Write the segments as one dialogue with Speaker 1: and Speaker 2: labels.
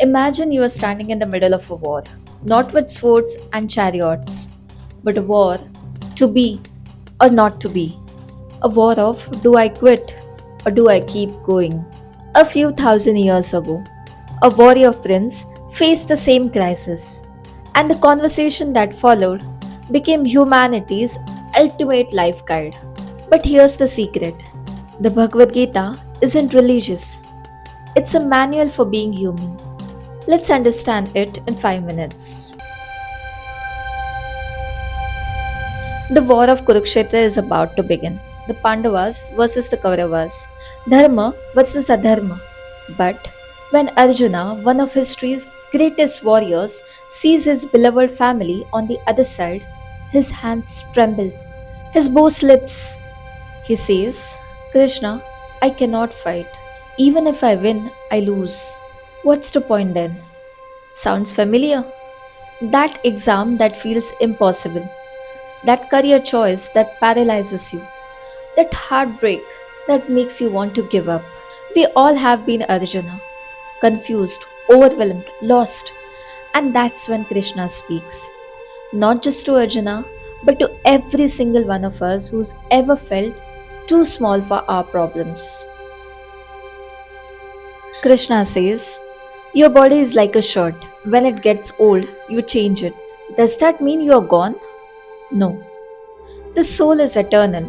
Speaker 1: Imagine you are standing in the middle of a war, not with swords and chariots, but a war to be or not to be. A war of do I quit or do I keep going? A few thousand years ago, a warrior prince faced the same crisis, and the conversation that followed became humanity's ultimate life guide. But here's the secret: the Bhagavad Gita isn't religious, it's a manual for being human. Let's understand it in 5 minutes. The war of Kurukshetra is about to begin. The Pandavas versus the Kauravas, Dharma versus Adharma. But when Arjuna, one of history's greatest warriors, sees his beloved family on the other side, his hands tremble, his bow slips. He says, Krishna, I cannot fight. Even if I win, I lose. What's the point then? Sounds familiar? That exam that feels impossible, that career choice that paralyzes you, that heartbreak that makes you want to give up. We all have been Arjuna, confused, overwhelmed, lost. And that's when Krishna speaks. Not just to Arjuna, but to every single one of us who's ever felt too small for our problems. Krishna says, your body is like a shirt. When it gets old, you change it. Does that mean you are gone? No. The soul is eternal.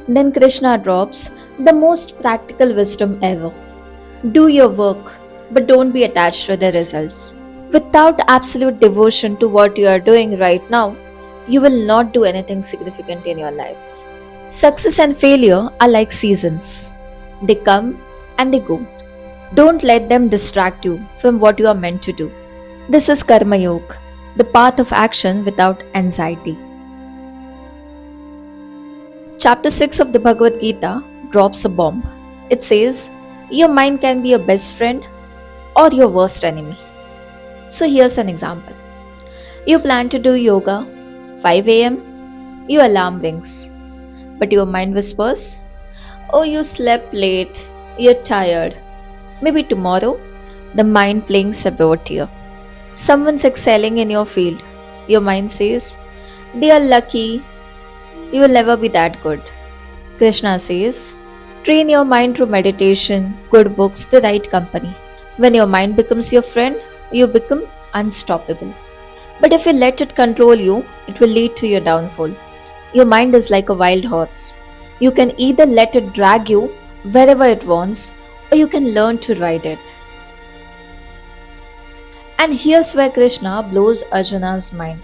Speaker 1: Then Krishna drops the most practical wisdom ever. Do your work, but don't be attached to the results. Without absolute devotion to what you are doing right now, you will not do anything significant in your life. Success and failure are like seasons. They come and they go. Don't let them distract you from what you are meant to do. This is Karma Yoga, the path of action without anxiety. Chapter 6 of the Bhagavad Gita drops a bomb. It says, your mind can be your best friend or your worst enemy. So here's an example. You plan to do yoga, 5 am, your alarm rings. But your mind whispers, oh, you slept late, you're tired. Maybe tomorrow, the mind playing saboteur. Someone's excelling in your field. Your mind says, they are lucky, you will never be that good. Krishna says, train your mind through meditation, good books, the right company. When your mind becomes your friend, you become unstoppable. But if you let it control you, it will lead to your downfall. Your mind is like a wild horse. You can either let it drag you wherever it wants, or you can learn to ride it. And here's where Krishna blows Arjuna's mind.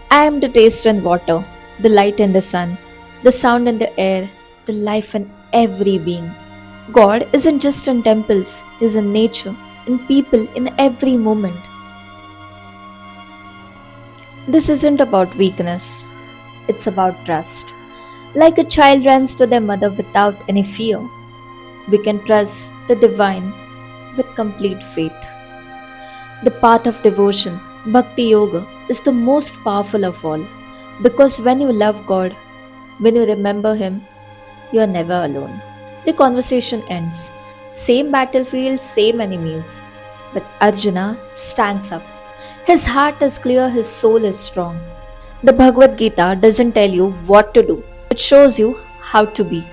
Speaker 1: I am the taste in water, the light in the sun, the sound in the air, the life in every being. God isn't just in temples, He's in nature, in people, in every moment. This isn't about weakness, it's about trust. Like a child runs to their mother without any fear, we can trust the divine with complete faith. The path of devotion, Bhakti Yoga, is the most powerful of all because when you love God, when you remember Him, you are never alone. The conversation ends. Same battlefield, same enemies. But Arjuna stands up. His heart is clear, his soul is strong. The Bhagavad Gita doesn't tell you what to do, it shows you how to be.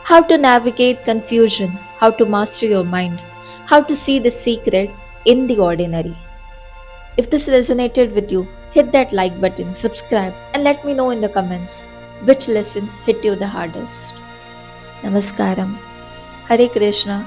Speaker 1: How to navigate confusion, how to master your mind, how to see the secret in the ordinary. If this resonated with you, hit that like button, subscribe, and let me know in the comments which lesson hit you the hardest. Namaskaram. Hare Krishna.